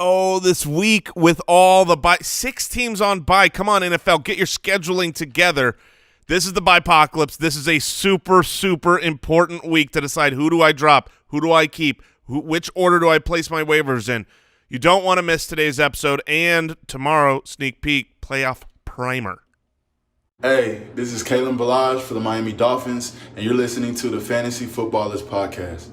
Oh, this week with all the bye, 6 teams on bye. Come on, NFL, get your scheduling together. This is the pocalypse. This is a super, super important week to decide who do I drop, who do I keep, which order do I place my waivers in. You don't want to miss today's episode and tomorrow, sneak peek, playoff primer. Hey, this is Kalen Balaj for the Miami Dolphins, and you're listening to the Fantasy Footballers Podcast.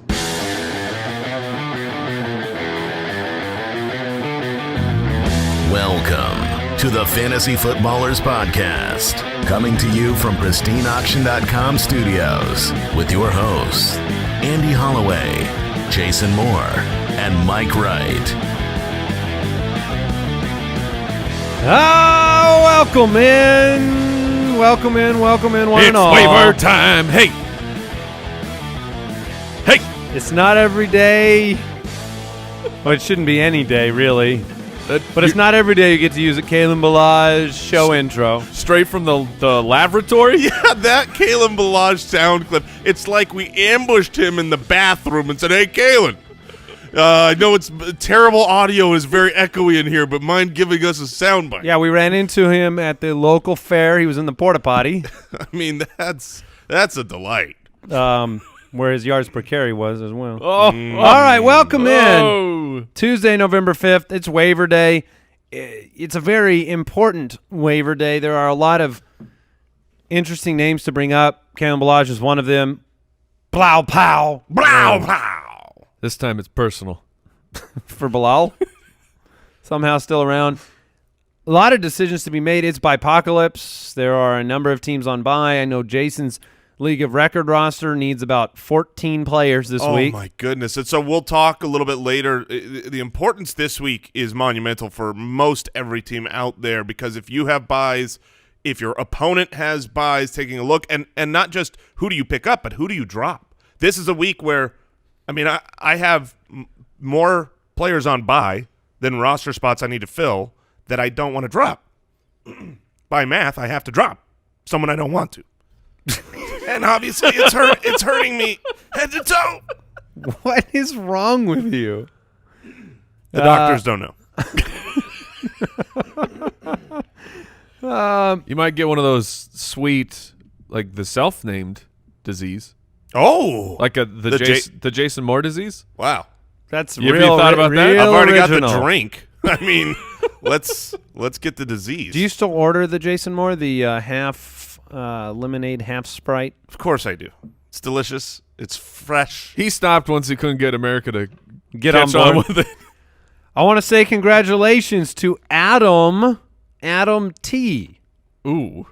Welcome to the Fantasy Footballers Podcast, coming to you from pristineauction.com studios with your hosts, Andy Holloway, Jason Moore, and Mike Wright. Welcome in, one and all. It's waiver time. Hey. It's not every day. Well, it shouldn't be any day, really. But it's not every day you get to use a Kalen Balaj show intro. Straight from the laboratory? Yeah, that Kalen Balaj sound clip. It's like we ambushed him in the bathroom and said, hey, Kalen, I know it's terrible audio is very echoey in here, but mind giving us a soundbite? Yeah, we ran into him at the local fair. He was in the porta potty. I mean, that's a delight. Where his yards per carry was as well. Oh. All right, welcome in. Tuesday, November 5th. It's waiver day. It's a very important waiver day. There are a lot of interesting names to bring up. Kalen Balaj is one of them. Blow pow. Blow pow. This time it's personal. For Bilal. Somehow still around. A lot of decisions to be made. It's apocalypse. There are a number of teams on bye. I know Jason's League of Record roster needs about 14 players this week. Oh, my goodness. And so we'll talk a little bit later. The importance this week is monumental for most every team out there because if you have buys, if your opponent has buys, taking a look, and not just who do you pick up, but who do you drop. This is a week where, I mean, I have more players on buy than roster spots I need to fill that I don't want to drop. By math, I have to drop someone I don't want to. And obviously it's hurting me head to toe. What is wrong with you? The doctors don't know. You might get one of those sweet, like the self-named disease. Oh. Like the Jason Moore disease? Wow. That's You real. thought about that? I've already got original. the drink. I mean, let's get the disease. Do you still order the Jason Moore, the half lemonade, half Sprite? Of course I do. It's delicious. It's fresh. He stopped once he couldn't get America to Get on catch board with it. I want to say congratulations to Adam T. Ooh.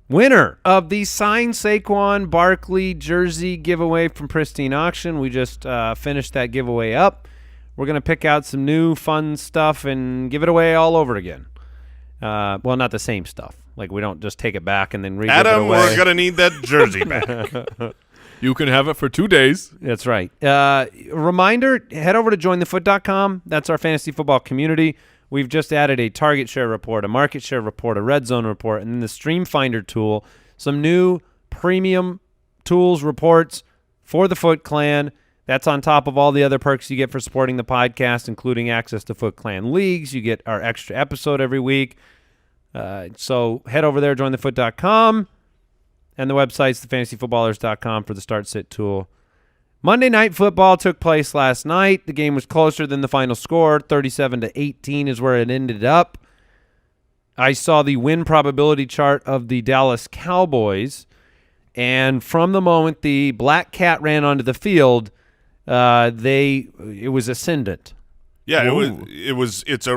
Winner of the signed Saquon Barkley jersey giveaway from Pristine Auction. We just finished that giveaway up. We're going to pick out some new fun stuff and give it away all over again. Well, not the same stuff. Like, we don't just take it back and then re-give it Adam, away. we're going to need that jersey back. You can have it for 2 days. That's right. Reminder, head over to jointhefoot.com. That's our fantasy football community. We've just added a target share report, a market share report, a red zone report, and then the Stream Finder tool. Some new premium tools, reports for the Foot Clan. That's on top of all the other perks you get for supporting the podcast, including access to Foot Clan leagues. You get our extra episode every week. So head over there, jointhefoot.com, and the website's thefantasyfootballers.com for the start-sit tool. Monday Night Football took place last night. The game was closer than the final score. 37-18 is where it ended up. I saw the win probability chart of the Dallas Cowboys, and from the moment the Black Cat ran onto the field, it was ascendant. Yeah,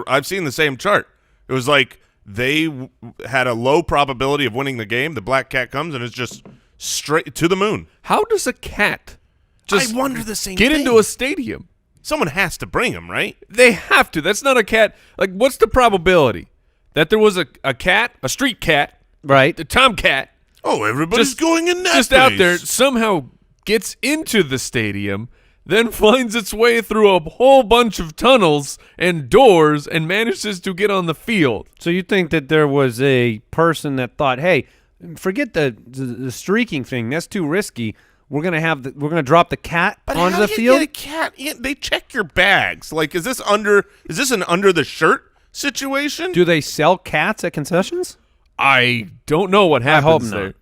I've seen the same chart. It was like they had a low probability of winning the game. The Black Cat comes and it's just straight to the moon. How does a cat just I wonder the same get thing. into a stadium? Someone has to bring him, right? They have to. That's not a cat. Like, what's the probability that there was a cat, a street cat, Right. the tomcat, Oh, everybody's going in that just place. out there, somehow gets into the stadium, then finds its way through a whole bunch of tunnels and doors and manages to get on the field. So you think that there was a person that thought, hey, forget the streaking thing. That's too risky. we're gonna drop the cat But onto how the do you field. get a cat? They check your bags. Like, is this an under the shirt situation? Do they sell cats at concessions? I don't know what happens hope not. there.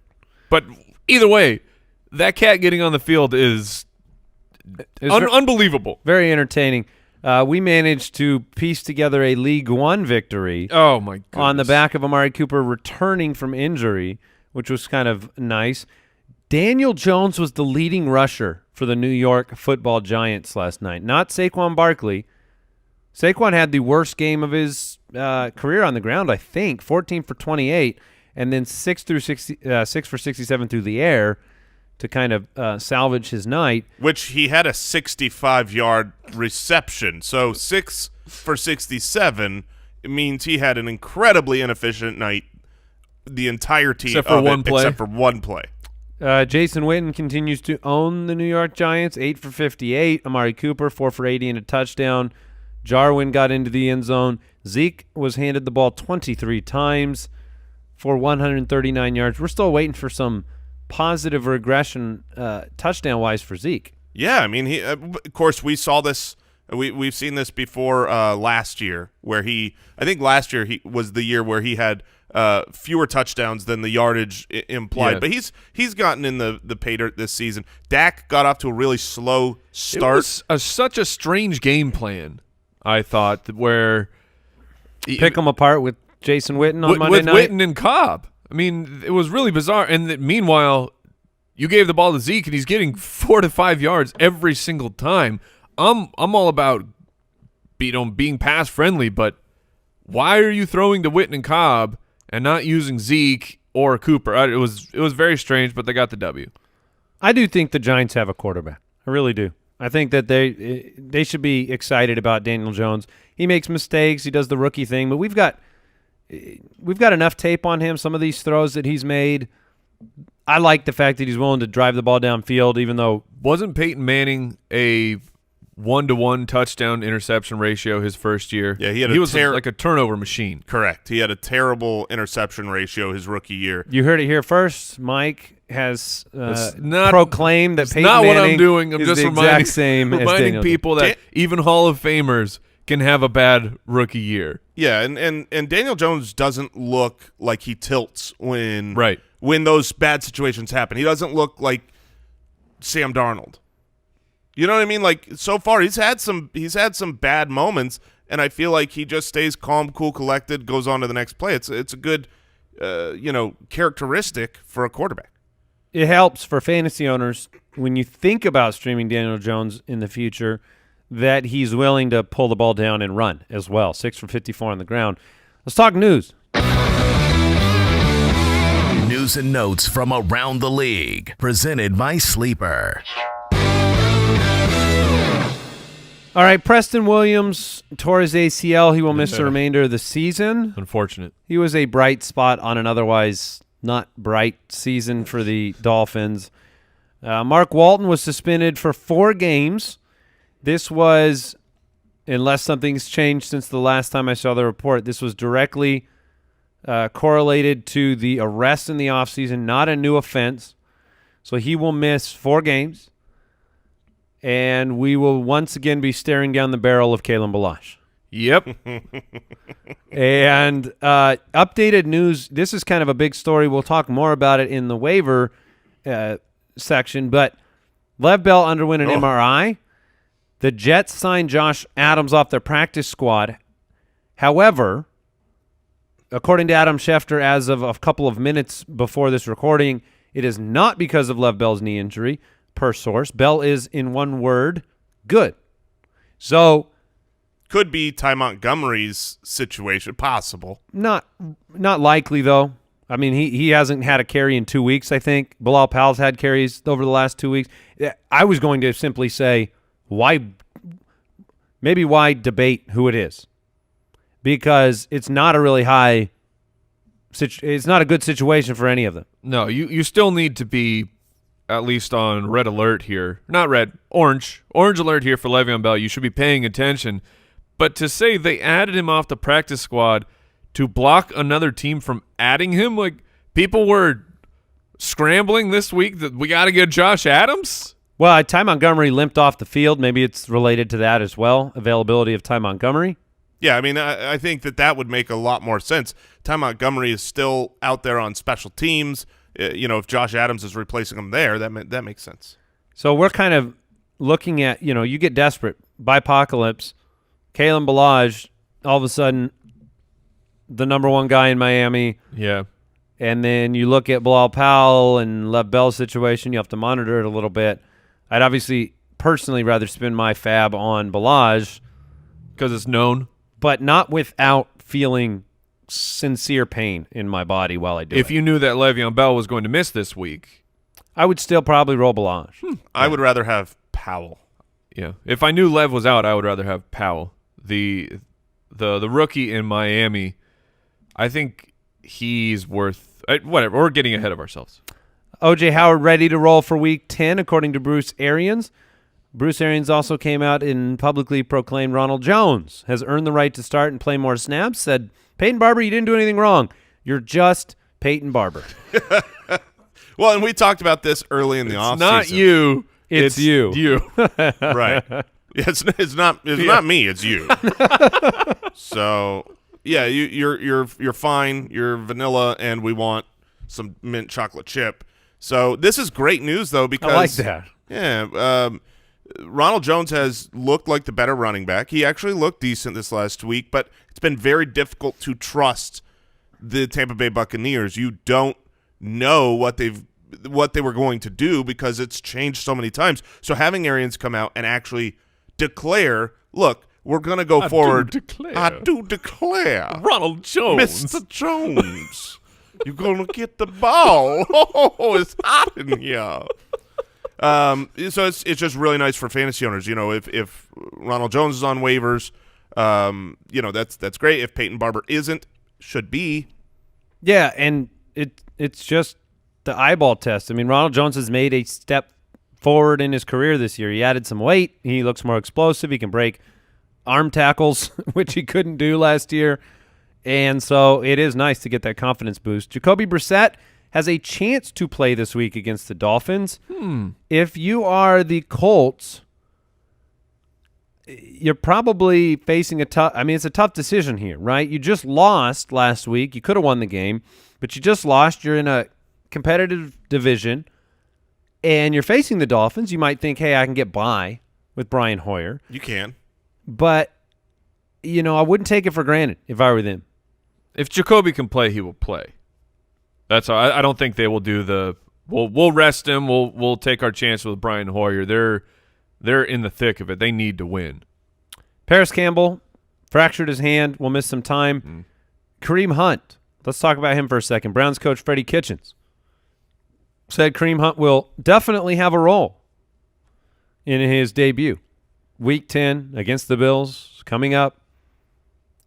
But either way, that cat getting on the field is unbelievable. Very entertaining. We managed to piece together a League One victory Oh, my goodness. on the back of Amari Cooper returning from injury, which was kind of nice. Daniel Jones was the leading rusher for the New York Football Giants last night, not Saquon Barkley. Saquon had the worst game of his career on the ground, I think, 14 for 28, and then 6 for 67 through the air to kind of salvage his night. Which he had a 65-yard reception. So 6 for 67 means he had an incredibly inefficient night the entirety Except for one play. Except for one play. Jason Witten continues to own the New York Giants, 8 for 58. Amari Cooper, 4 for 80 and a touchdown. Jarwin got into the end zone. Zeke was handed the ball 23 times for 139 yards. We're still waiting for some positive regression touchdown-wise for Zeke. Yeah, I mean, he. Of course, we saw this. We've seen this before last year, where I think last year was the year where he had fewer touchdowns than the yardage implied. Yeah. But he's gotten in the pay dirt this season. Dak got off to a really slow start. It was such a strange game plan, I thought, where Pick them apart with Jason Witten on Monday with night. Witten and Cobb. I mean, it was really bizarre. And meanwhile, you gave the ball to Zeke, and he's getting 4 to 5 yards every single time. I'm all about being pass friendly, but why are you throwing to Witten and Cobb and not using Zeke or Cooper? It was very strange, but they got the W. I do think the Giants have a quarterback. I really do. I think that they should be excited about Daniel Jones. He makes mistakes. He does the rookie thing, but we've got enough tape on him. Some of these throws that he's made, I like the fact that he's willing to drive the ball downfield, even though Wasn't Peyton Manning a 1-to-1 touchdown interception ratio his first year? Yeah, he was like a turnover machine. Correct. He had a terrible interception ratio his rookie year. you heard it here first. Mike has not- proclaimed that It's Peyton not what Manning I'm doing. I'm is just the reminding, exact same as reminding Daniel people that even Hall of Famers can have a bad rookie year. Yeah, and Daniel Jones doesn't look like he tilts when those bad situations happen. He doesn't look like Sam Darnold. You know what I mean? Like, so far he's had some bad moments, and I feel like he just stays calm, cool, collected, goes on to the next play. It's a good characteristic for a quarterback. It helps for fantasy owners when you think about streaming Daniel Jones in the future that he's willing to pull the ball down and run as well. 6 for 54 on the ground. Let's talk news. News and notes from around the league, presented by Sleeper. All right, Preston Williams tore his ACL. He will miss the remainder of the season. Unfortunate. He was a bright spot on an otherwise not bright season for the Dolphins. Mark Walton was suspended for 4 games. This was, unless something's changed since the last time I saw the report, this was directly correlated to the arrest in the offseason, not a new offense. So he will miss 4 games, and we will once again be staring down the barrel of Kalen Balash. Yep. And updated news, this is kind of a big story. We'll talk more about it in the waiver section, but Lev Bell underwent an MRI. The Jets signed Josh Adams off their practice squad. However, according to Adam Schefter, as of a couple of minutes before this recording, it is not because of Lev Bell's knee injury, per source. Bell is, in one word, good. So Could be Ty Montgomery's situation, possible. not likely, though. I mean, he hasn't had a carry in 2 weeks, I think. Bilal Powell's had carries over the last 2 weeks. I was going to simply say, why debate who it is? Because it's not a really high it's not a good situation for any of them. No, you still need to be at least on red alert here. Not red, orange. Orange alert here for Le'Veon Bell. You should be paying attention. But to say they added him off the practice squad to block another team from adding him, like, people were scrambling this week that we got to get Josh Adams? Well, Ty Montgomery limped off the field. Maybe it's related to that as well, availability of Ty Montgomery. Yeah, I mean, I think that would make a lot more sense. Ty Montgomery is still out there on special teams. If Josh Adams is replacing him there, that makes sense. So we're kind of looking at, you get desperate. By Pocalypse, Kalen Ballage, all of a sudden, the number one guy in Miami. Yeah. And then you look at Bilal Powell and Lev Bell's situation. You have to monitor it a little bit. I'd obviously personally rather spend my fab on Ballage. Because it's known. But not without feeling sincere pain in my body while I do it. If you knew that Le'Veon Bell was going to miss this week, I would still probably roll Ballage. I would rather have Powell. Yeah. If I knew Lev was out, I would rather have Powell. The rookie in Miami, I think he's worth whatever. We're getting ahead of ourselves. O.J. Howard ready to roll for Week 10, according to Bruce Arians. Bruce Arians also came out and publicly proclaimed Ronald Jones has earned the right to start and play more snaps, said, Peyton Barber, you didn't do anything wrong. You're just Peyton Barber. Well, and we talked about this early in the offseason. It's not you. It's you. You. Right. It's not me, it's you. So, yeah, you're fine. You're vanilla, and we want some mint chocolate chip. So this is great news, though, because I like that. Yeah, Ronald Jones has looked like the better running back. He actually looked decent this last week, but it's been very difficult to trust the Tampa Bay Buccaneers. You don't know what they were going to do because it's changed so many times. So having Arians come out and actually declare, look, we're going to go forward. I do declare. Ronald Jones. Mr. Jones, you're going to get the ball. Oh, it's hot in here. So it's just really nice for fantasy owners. If Ronald Jones is on waivers, that's great. If Peyton Barber isn't, should be. Yeah, and it's just the eyeball test. I mean, Ronald Jones has made a step forward in his career this year. He added some weight. He looks more explosive. He can break arm tackles, which he couldn't do last year. And so it is nice to get that confidence boost. Jacoby Brissett has a chance to play this week against the Dolphins. If you are the Colts, you're probably facing it's a tough decision here, right? You just lost last week. You could have won the game, but you just lost. You're in a competitive division, and you're facing the Dolphins. You might think, hey, I can get by with Brian Hoyer. You can. But, I wouldn't take it for granted if I were them. If Jacoby can play, he will play. That's all. I don't think they will do the. We'll rest him. We'll take our chance with Brian Hoyer. They're in the thick of it. They need to win. Paris Campbell fractured his hand. Will miss some time. Kareem Hunt. Let's talk about him for a second. Browns coach Freddie Kitchens said Kareem Hunt will definitely have a role in his debut. Week 10 against the Bills coming up.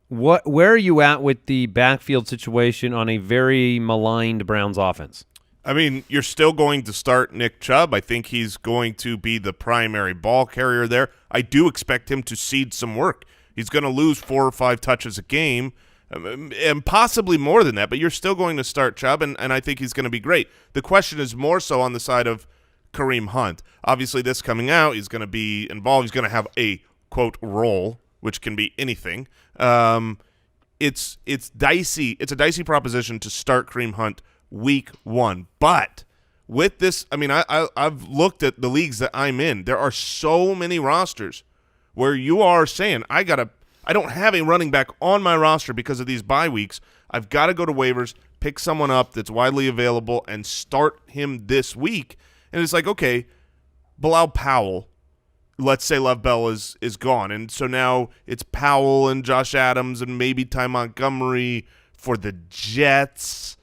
Where are you at with the backfield situation on a very maligned Browns offense? I mean, you're still going to start Nick Chubb. I think he's going to be the primary ball carrier there. I do expect him to cede some work. He's going to lose 4 or 5 touches a game, and possibly more than that, but you're still going to start Chubb, and I think he's going to be great. The question is more so on the side of Kareem Hunt. Obviously, this coming out, he's going to be involved. He's going to have a, quote, role, which can be anything. It's dicey. It's a dicey proposition to start Kareem Hunt week 1. But with this, I mean, I've looked at the leagues that I'm in. There are so many rosters where you are saying, I don't have a running back on my roster because of these bye weeks. I've got to go to waivers, pick someone up that's widely available, and start him this week. And it's like, okay, Bilal Powell, let's say Lev Bell is gone. And so now it's Powell and Josh Adams and maybe Ty Montgomery for the Jets.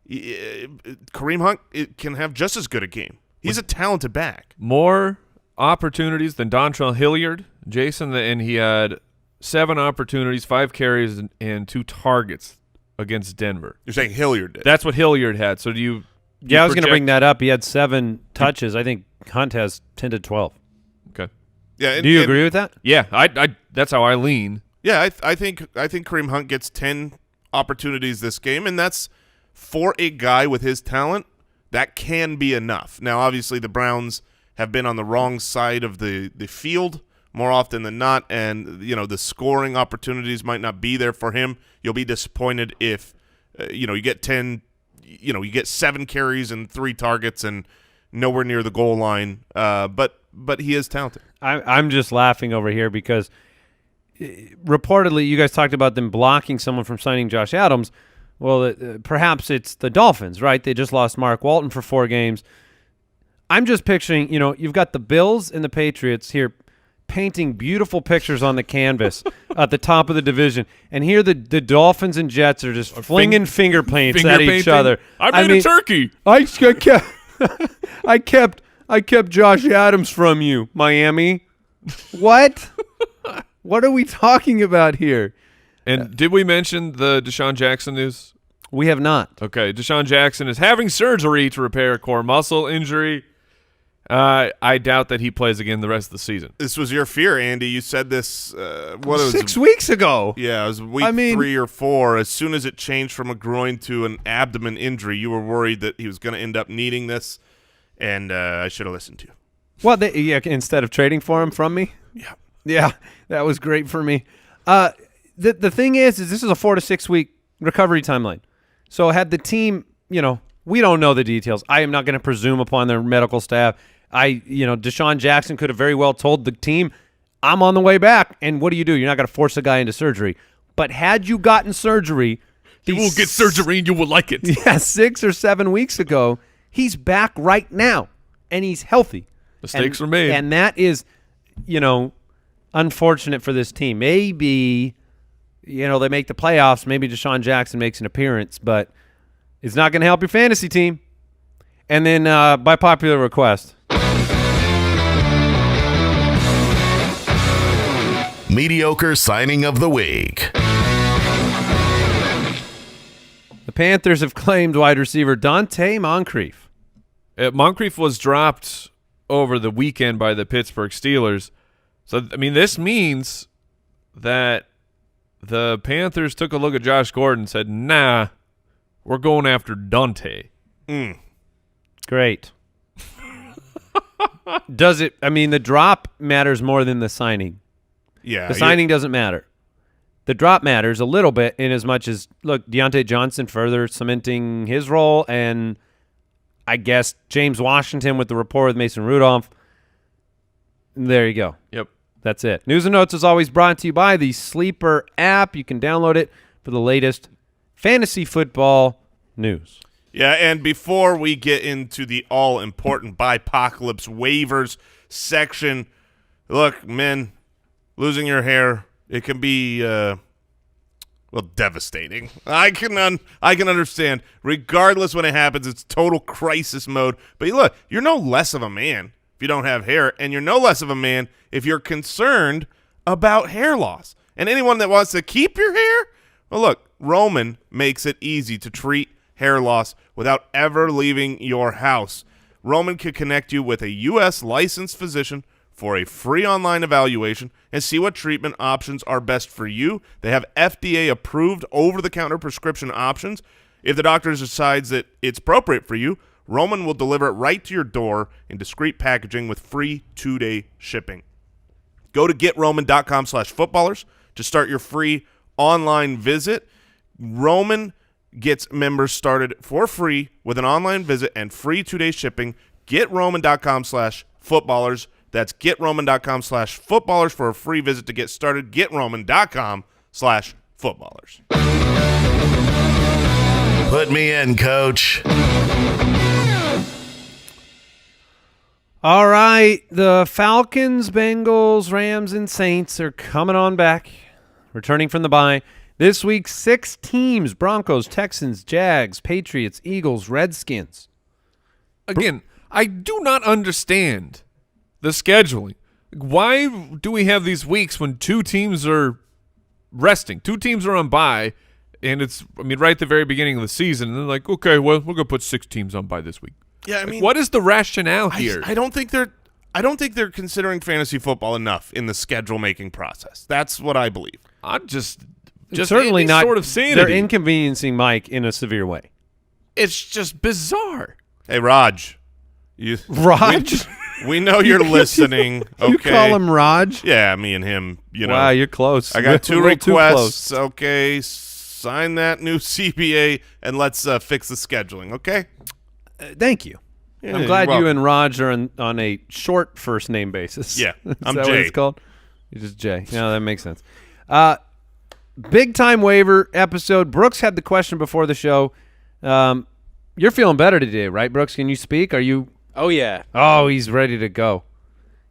Kareem Hunt can have just as good a game. He's a talented back. More opportunities than Dontrell Hilliard, Jason, and he had 7 opportunities, 5 carries, and 2 targets against Denver. You're saying Hilliard did. That's what Hilliard had. So do you I was going to bring that up. He had 7 touches. I think Hunt has 10 to 12. Okay. Yeah. Do you agree with that? Yeah, I that's how I lean. Yeah, I think Kareem Hunt gets 10 opportunities this game, and that's for a guy with his talent. that can be enough. Now, obviously, the Browns have been on the wrong side of the field more often than not, and the scoring opportunities might not be there for him. You'll be disappointed if you get 10, you get 7 carries and 3 targets and nowhere near the goal line. But he is talented. I'm just laughing over here because reportedly you guys talked about them blocking someone from signing Josh Adams. Well, perhaps it's the Dolphins, right? They just lost Mark Walton for 4 games. I'm just picturing, you've got the Bills and the Patriots here painting beautiful pictures on the canvas at the top of the division, and here the Dolphins and Jets are just flinging finger paints at each other. I made a turkey. I kept Josh Adams from you, Miami. What? What are we talking about here? And did we mention the Deshaun Jackson news? We have not. Okay, Deshaun Jackson is having surgery to repair a core muscle injury. I doubt that he plays again the rest of the season. This was your fear, Andy. You said this 6 weeks ago. Yeah, it was week 3 or 4. As soon as it changed from a groin to an abdomen injury, you were worried that he was going to end up needing this, and I should have listened to you. Well, instead of trading for him from me? Yeah, that was great for me. The thing is this is a 4 to 6 week recovery timeline. So had the team, we don't know the details. I am not going to presume upon their medical staff. Deshaun Jackson could have very well told the team, I'm on the way back. And what do? You're not going to force a guy into surgery. But had you gotten surgery, you will get surgery and you will like it. Yeah, 6 or 7 weeks ago, he's back right now, and he's healthy. Mistakes were made. And that is, unfortunate for this team. Maybe, they make the playoffs. Maybe Deshaun Jackson makes an appearance, but it's not going to help your fantasy team. And then by popular request. Mediocre signing of the week. The Panthers have claimed wide receiver Dante Moncrief. Moncrief was dropped over the weekend by the Pittsburgh Steelers. So, this means that the Panthers took a look at Josh Gordon and said, nah, we're going after Dante. Great. Does it? The drop matters more than the signing. Yeah. The signing doesn't matter. The drop matters a little bit in as much as, look, Deontay Johnson further cementing his role, and I guess James Washington with the rapport with Mason Rudolph. There you go. Yep. That's it. News and Notes is always brought to you by the Sleeper app. You can download it for the latest fantasy football news. Yeah, and before we get into the all-important Bipocalypse waivers section, look, men, losing your hair, it can be, devastating. I can understand. Regardless when it happens, it's total crisis mode. But look, you're no less of a man if you don't have hair, and you're no less of a man if you're concerned about hair loss. And anyone that wants to keep your hair, well, look, Roman makes it easy to treat hair loss without ever leaving your house. Roman can connect you with a U.S. licensed physician for a free online evaluation and see what treatment options are best for you. They have FDA-approved over-the-counter prescription options. If the doctor decides that it's appropriate for you, Roman will deliver it right to your door in discreet packaging with free 2-day shipping. Go to GetRoman.com/footballers to start your free online visit. Roman gets members started for free with an online visit and free 2-day shipping. GetRoman.com/footballers. That's GetRoman.com/footballers for a free visit to get started. GetRoman.com/footballers. Put me in, coach. All right, the Falcons, Bengals, Rams, and Saints are coming on back, returning from the bye. This week, 6 teams: Broncos, Texans, Jags, Patriots, Eagles, Redskins. Again, I do not understand the scheduling. Why do we have these weeks when 2 teams are resting? 2 teams are on bye, and it's, right at the very beginning of the season, and they're like, okay, well, we're going to put 6 teams on bye this week. Yeah, what is the rationale here? I don't think they're considering fantasy football enough in the schedule making process. That's what I believe. I'm just certainly not sort of sanity. They're inconveniencing Mike in a severe way. It's just bizarre. Hey, Raj. Raj? We know you're listening. Okay. You call him Raj? Yeah, me and him. Wow, you're close. I got 2 We're too requests. Okay, sign that new CBA and let's fix the scheduling. Okay. Thank you. Yeah, I'm glad you're you welcome. and Raj are on a short first name basis. Yeah, Is I'm that Jay. what it's called? You're just Jay. Yeah, that makes sense. Big time waiver episode. Brooks had the question before the show. You're feeling better today, right, Brooks? Can you speak? Are you? Oh, yeah. Oh, he's ready to go.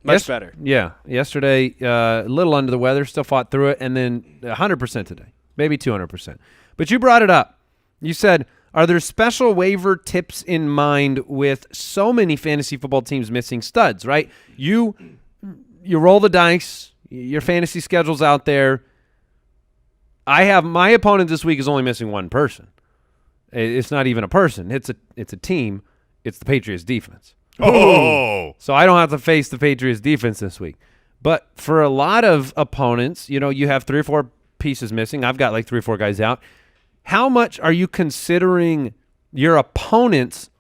Much better. Yeah. Yesterday, a little under the weather, still fought through it, and then 100% today, maybe 200%. But you brought it up. You said, are there special waiver tips in mind with so many fantasy football teams missing studs, right? You roll the dice, your fantasy schedule's out there. I have my opponent this week is only missing one person. It's not even a person. It's a team. It's the Patriots defense. Oh. So I don't have to face the Patriots defense this week. But for a lot of opponents, you have 3 or 4 pieces missing. I've got like 3 or 4 guys out. How much are you considering your opponent's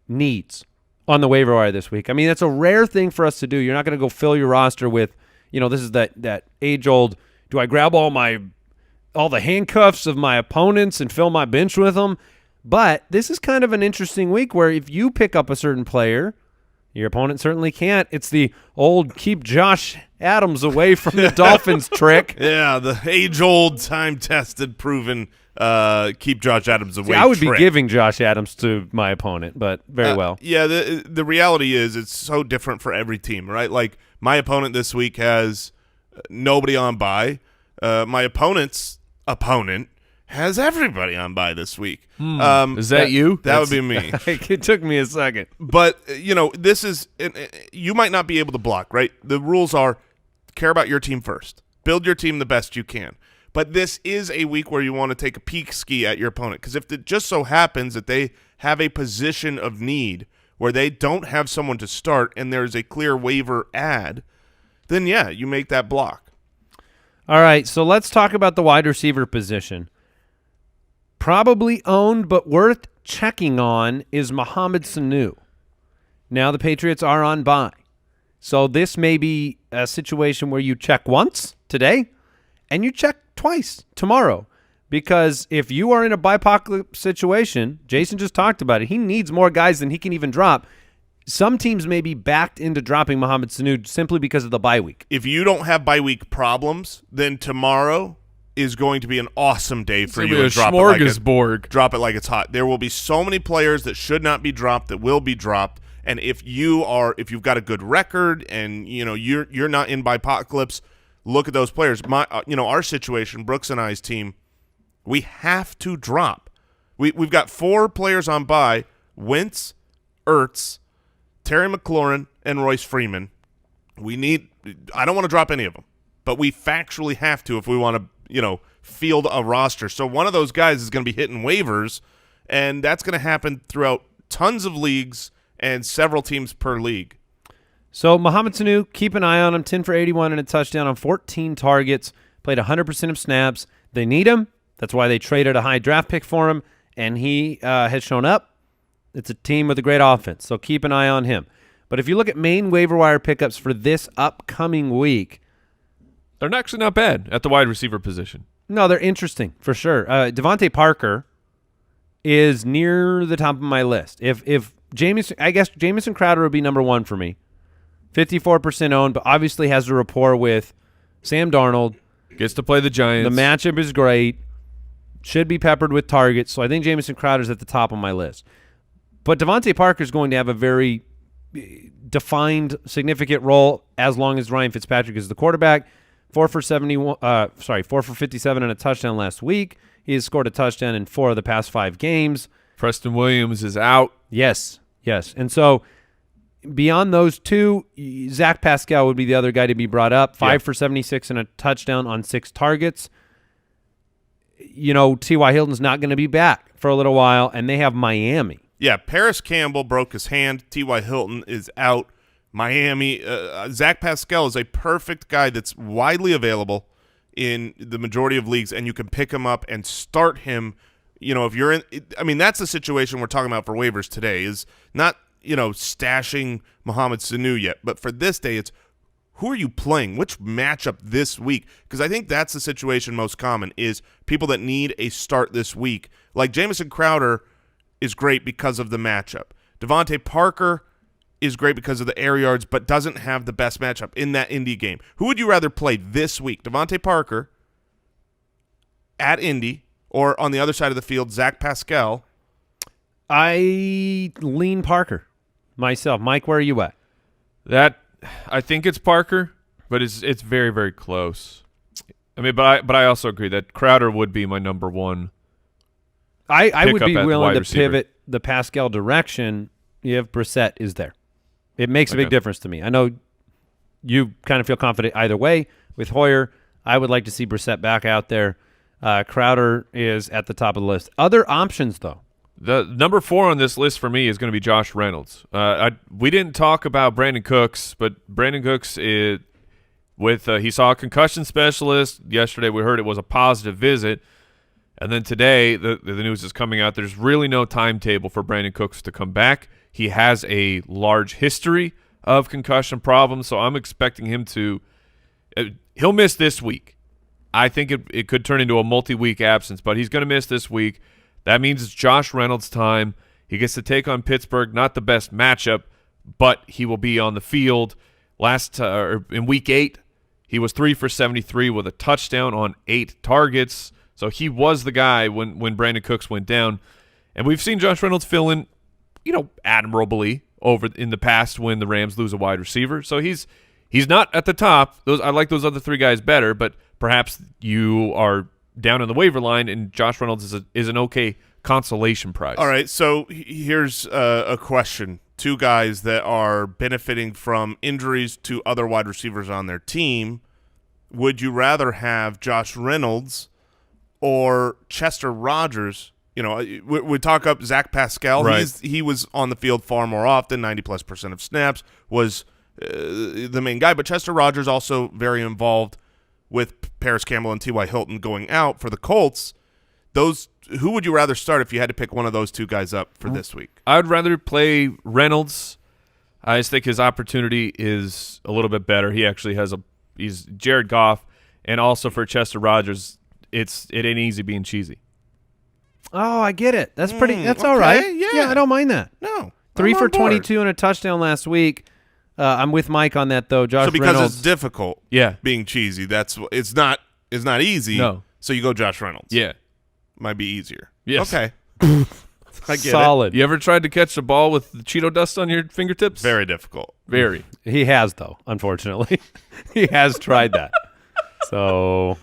needs on the waiver wire this week? I mean, that's a rare thing for us to do. You're not going to go fill your roster with, this is that age-old, do I grab all the handcuffs of my opponents and fill my bench with them? But this is kind of an interesting week where if you pick up a certain player, your opponent certainly can't. It's the old keep Josh Adams away from the Dolphins trick. Yeah, the age-old, time-tested, proven keep Josh Adams away. See, I would trick. be giving Josh Adams to my opponent, but very well. Yeah, the reality is it's so different for every team, right? Like my opponent this week has nobody on bye. My opponent's opponent has everybody on bye this week. Is that you? That would be me. It took me a second. But, this is – you might not be able to block, right? The rules are care about your team first. Build your team the best you can. But this is a week where you want to take a peek ski at your opponent because if it just so happens that they have a position of need where they don't have someone to start and there's a clear waiver ad, then, yeah, you make that block. All right, so let's talk about the wide receiver position. Probably owned but worth checking on is Mohamed Sanu. Now the Patriots are on bye. So this may be a situation where you check once today and you check twice tomorrow. Because if you are in a apocalypse situation, Jason just talked about it, he needs more guys than he can even drop. Some teams may be backed into dropping Mohamed Sanu simply because of the bye week. If you don't have bye week problems, then tomorrow is going to be an awesome day for It's you. gonna be a smorgasbord. Drop it like it's hot. There will be so many players that should not be dropped that will be dropped. And if you've got a good record and you're not in apocalypse, look at those players. Our situation, Brooks and I's team, we have to drop. We've got 4 players on bye: Wentz, Ertz, Terry McLaurin, and Royce Freeman. I don't want to drop any of them, but we factually have to if we want to field a roster. So one of those guys is going to be hitting waivers, and that's going to happen throughout tons of leagues and several teams per league. So Mohamed Sanu, keep an eye on him. 10 for 81 and a touchdown on 14 targets. Played 100% of snaps. They need him. That's why they traded a high draft pick for him, and he has shown up. It's a team with a great offense, so keep an eye on him. But if you look at main waiver wire pickups for this upcoming week, They're actually not bad at the wide receiver position. no, they're interesting for sure. Devontae Parker is near the top of my list. If Jamison Crowder would be number 1 for me. 54% owned, but obviously has a rapport with Sam Darnold. Gets to play the Giants. The matchup is great. Should be peppered with targets, so I think Jamison Crowder's at the top of my list. But Devontae Parker is going to have a very defined, significant role as long as Ryan Fitzpatrick is the quarterback. 4 for 57 and a touchdown last week. He has scored a touchdown in 4 of the past 5 games. Preston Williams is out. Yes. And so beyond those 2, Zach Pascal would be the other guy to be brought up. 5 for 76 and a touchdown on 6 targets. T.Y. Hilton's not going to be back for a little while, and they have Miami. Yeah, Paris Campbell broke his hand. T.Y. Hilton is out. Miami, Zach Pascal is a perfect guy that's widely available in the majority of leagues, and you can pick him up and start him if you're in – I mean, that's the situation we're talking about for waivers today is not, stashing Mohamed Sanu yet. But for this day, it's who are you playing? Which matchup this week? Because I think that's the situation most common is people that need a start this week. Like Jamison Crowder is great because of the matchup. Devontae Parker is great because of the air yards but doesn't have the best matchup in that Indy game. Who would you rather play this week? Devontae Parker at Indy or on the other side of the field, Zach Pascal? I lean Parker myself. Mike, where are you at? I think it's Parker, but it's very, very close. I mean, but I also agree that Crowder would be my number one. I would be willing to receiver. pivot the Pascal direction if Brissett is there. It makes a big difference to me. I know you kind of feel confident either way. With Hoyer, I would like to see Brissett back out there. Crowder is at the top of the list. Other options, though. The number 4 on this list for me is going to be Josh Reynolds. We didn't talk about Brandon Cooks, but Brandon Cooks he saw a concussion specialist. Yesterday we heard it was a positive visit. And then today the news is coming out. There's really no timetable for Brandon Cooks to come back. He has a large history of concussion problems, so I'm expecting him to he'll miss this week. I think it could turn into a multi-week absence, but he's going to miss this week. That means it's Josh Reynolds' time. He gets to take on Pittsburgh, not the best matchup, but he will be on the field. In Week 8, he was 3 for 73 with a touchdown on 8 targets. So he was the guy when Brandon Cooks went down. And we've seen Josh Reynolds fill in, admirably over in the past when the Rams lose a wide receiver. So he's not at the top. I like those other 3 guys better, but perhaps you are down on the waiver line, and Josh Reynolds is an okay consolation prize. All right, so here's a question. 2 guys that are benefiting from injuries to other wide receivers on their team. Would you rather have Josh Reynolds or Chester Rogers? We talk up Zach Pascal. Right. He was on the field far more often, 90+% of snaps, was the main guy. But Chester Rogers also very involved with Paris Campbell and T.Y. Hilton going out for the Colts. Who would you rather start if you had to pick one of those 2 guys up for this week? I would rather play Reynolds. I just think his opportunity is a little bit better. He actually he's Jared Goff, and also for Chester Rogers, it ain't easy being cheesy. Oh, I get it. That's pretty. That's okay, all right. yeah. I don't mind that. No. 3 I'm for on board. 22 and a touchdown last week. I'm with Mike on that though. Josh So because Reynolds. it's difficult, being cheesy, it's not easy. No. So you go Josh Reynolds. Yeah. Might be easier. Yes. Okay. I get solid. You ever tried to catch the ball with the Cheeto dust on your fingertips? Very difficult. Very. He has though. Unfortunately, he has tried that. So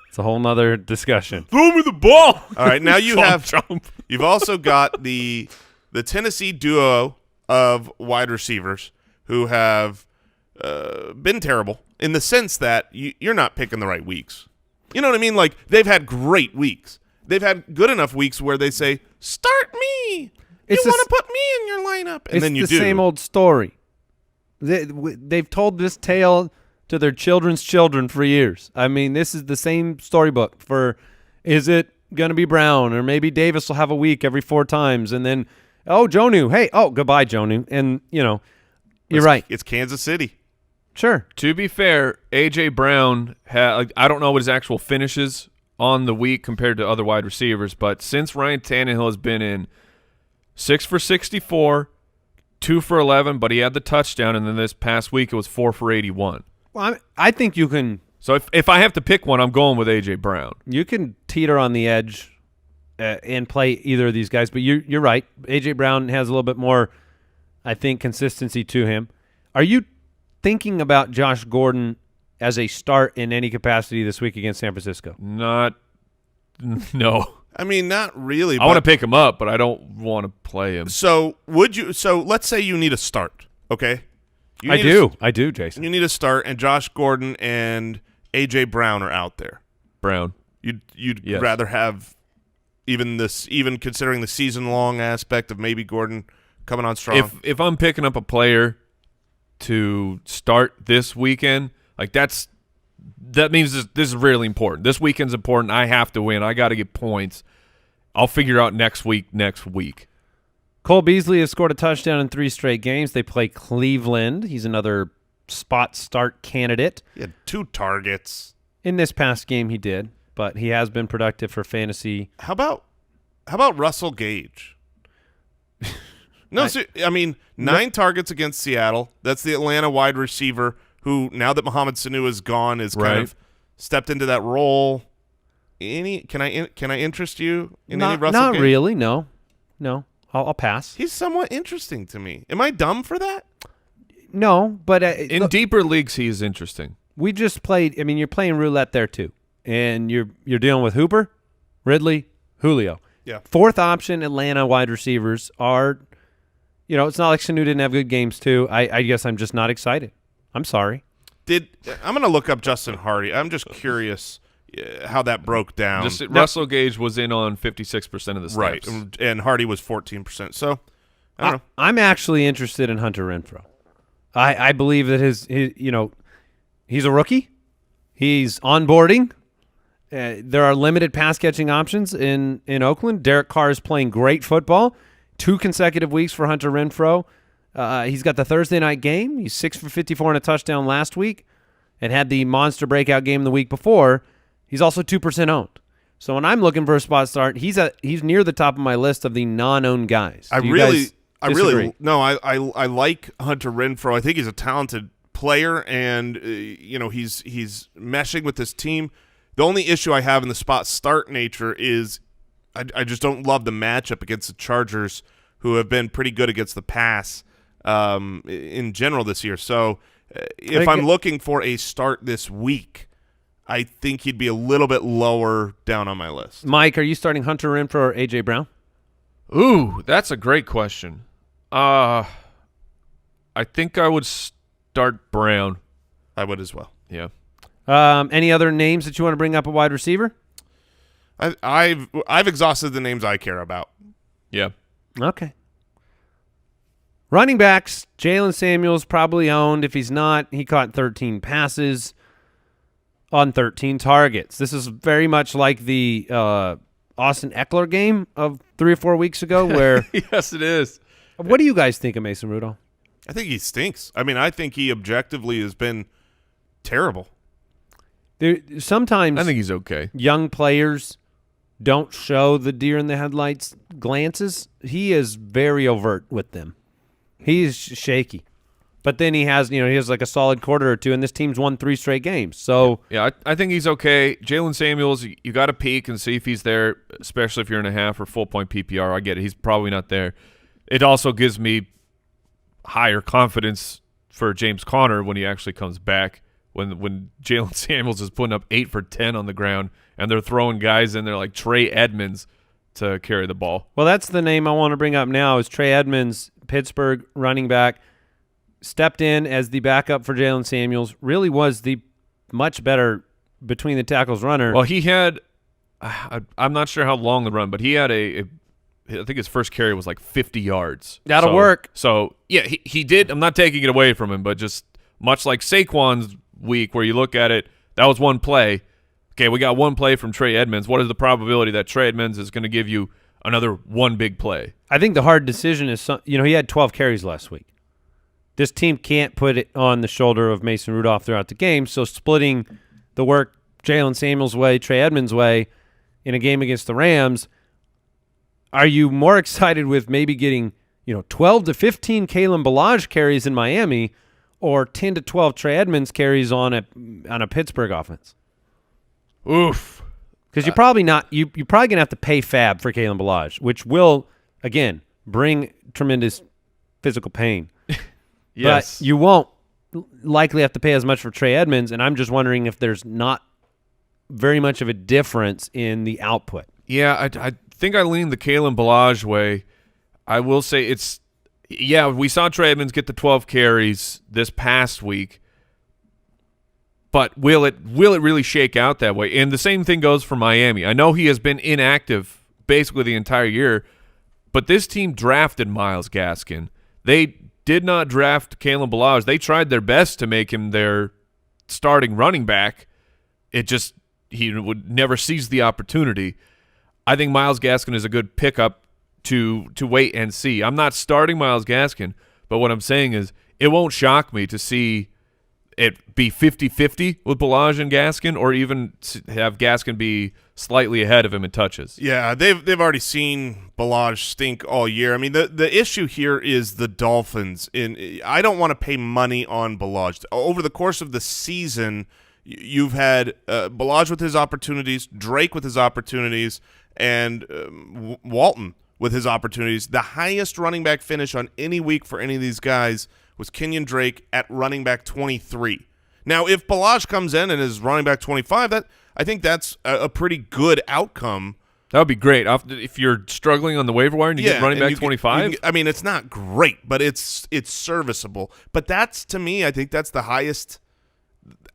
it's a whole nother discussion. Throw me the ball. All right, now you Chomp. you've also got the Tennessee duo of wide receivers who have been terrible in the sense that you're not picking the right weeks. You know what I mean? Like, they've had great weeks. They've had good enough weeks where they say, start me. It's you want to put me in your lineup. And then you it's do. the same old story. They've told this tale to their children's children for years. I mean, this is the same storybook for, is it going to be Brown? Or maybe Davis will have a week every 4 times. And then, Jonnu. Hey, goodbye, Jonnu. And, you're right. It's Kansas City. Sure. To be fair, A.J. Brown, I don't know what his actual finishes on the week compared to other wide receivers, but since Ryan Tannehill has been in 6 for 64, 2 for 11, but he had the touchdown, and then this past week it was 4 for 81. Well, I think you can So if I have to pick one, I'm going with A.J. Brown. teeter on the edge and play either of these guys, but you're right. A.J. Brown has a little bit more, I think, consistency to him. Are you thinking about Josh Gordon as a start in any capacity this week against San Francisco? No. I mean, not really. I want to pick him up, but I don't want to play him. So let's say you need a start, okay? I do, Jason. You need a start, and Josh Gordon and A.J. Brown are out there. Brown. You'd Yes. rather have even considering the season-long aspect of maybe Gordon coming on strong. If I'm picking up a player to start this weekend, like that means this is really important. This weekend's important. I have to win. I got to get points. I'll figure out next week. Cole Beasley has scored a touchdown in 3 straight games. They play Cleveland. He's another spot start candidate. He had 2 targets. In this past game he did, but he has been productive for fantasy. How about Russell Gage? No, I mean, 9 targets against Seattle. That's the Atlanta wide receiver who, now that Mohamed Sanu is gone, is kind of stepped into that role. Can I interest you in any Russell Not Gage? really, no. I'll pass. He's somewhat interesting to me. Am I dumb for that? No, but In deeper leagues, he is interesting. we just played. I mean, you're playing roulette there too, and you're dealing with Hooper, Ridley, Julio. Yeah. 4th option Atlanta wide receivers are, it's not like Sanu didn't have good games too. I guess I'm just not excited. I'm sorry. I'm going to look up Justin Hardy. I'm just curious how that broke down. Russell Gage was in on 56% of the snaps. Right, and Hardy was 14%. So, I don't know. I'm actually interested in Hunter Renfrow. I believe that he's a rookie. He's onboarding. There are limited pass-catching options in Oakland. Derek Carr is playing great football. 2 consecutive weeks for Hunter Renfrow. He's got the Thursday night game. He's 6 for 54 and a touchdown last week and had the monster breakout game the week before. He's also 2% owned. So when I'm looking for a spot start, he's near the top of my list of the non-owned guys. I like Hunter Renfrow. I think he's a talented player, and he's meshing with this team. The only issue I have in the spot start nature is I just don't love the matchup against the Chargers, who have been pretty good against the pass in general this year. So if I'm looking for a start this week, I think he'd be a little bit lower down on my list. Mike, are you starting Hunter Renfrow or A.J. Brown? Ooh, that's a great question. I think I would start Brown. I would as well. Yeah. Any other names that you want to bring up at wide receiver? I've exhausted the names I care about. Yeah. Okay. Running backs, Jalen Samuels probably owned. If he's not, he caught 13 passes on 13 targets. This is very much like the Austin Eckler game of 3 or 4 weeks ago where yes, it is. What do you guys think of Mason Rudolph? I think he stinks. I mean, I think he objectively has been terrible. Sometimes I think he's okay. Young players don't show the deer in the headlights glances. He is very overt with them. He's shaky. But then he has like a solid quarter or two, and this team's won 3 straight games. So yeah, I think he's okay. Jalen Samuels, you got to peek and see if he's there, especially if you're in a half or full point PPR. I get it. He's probably not there. It also gives me higher confidence for James Conner when he actually comes back. When Jalen Samuels is putting up 8 for 10 on the ground, and they're throwing guys in there like Trey Edmonds to carry the ball. Well, that's the name I want to bring up now is Trey Edmonds, Pittsburgh running back. Stepped in as the backup for Jalen Samuels, really was the much better between the tackles runner. Well, he had I'm not sure how long the run, but he had I think his first carry was like 50 yards. That'll work. So, yeah, he did. I'm not taking it away from him, but just much like Saquon's week where you look at it, that was one play. Okay, we got one play from Trey Edmonds. What is the probability that Trey Edmonds is going to give you another one big play? I think the hard decision is, he had 12 carries last week. This team can't put it on the shoulder of Mason Rudolph throughout the game, so splitting the work Jalen Samuels' way, Trey Edmonds' way in a game against the Rams, are you more excited with maybe getting 12 to 15 Kalen Ballage carries in Miami or 10 to 12 Trey Edmonds carries on a Pittsburgh offense? Oof. Because you're probably not you're probably going to have to pay fab for Kalen Ballage, which will, again, bring tremendous physical pain. Yes. But you won't likely have to pay as much for Trey Edmonds, and I'm just wondering if there's not very much of a difference in the output. Yeah, I think I lean the Kalen Ballage way. I will say we saw Trey Edmonds get the 12 carries this past week, but will it really shake out that way? And the same thing goes for Miami. I know he has been inactive basically the entire year, but this team drafted Myles Gaskin. They did not draft Kalen Ballage. They tried their best to make him their starting running back. He would never seize the opportunity. I think Myles Gaskin is a good pickup to wait and see. I'm not starting Myles Gaskin, but what I'm saying is it won't shock me to see it be 50-50 with Ballage and Gaskin, or even have Gaskin be slightly ahead of him in touches. Yeah, they've already seen Ballage stink all year. I mean, the issue here is the Dolphins. I don't want to pay money on Ballage. Over the course of the season, you've had Ballage with his opportunities, Drake with his opportunities, and Walton with his opportunities. The highest running back finish on any week for any of these guys was Kenyon Drake at running back 23. Now, if Ballage comes in and is running back 25, I think that's a pretty good outcome. That would be great. If you're struggling on the waiver wire and you get running back 25. I mean, it's not great, but it's serviceable. But that's, to me, I think that's the highest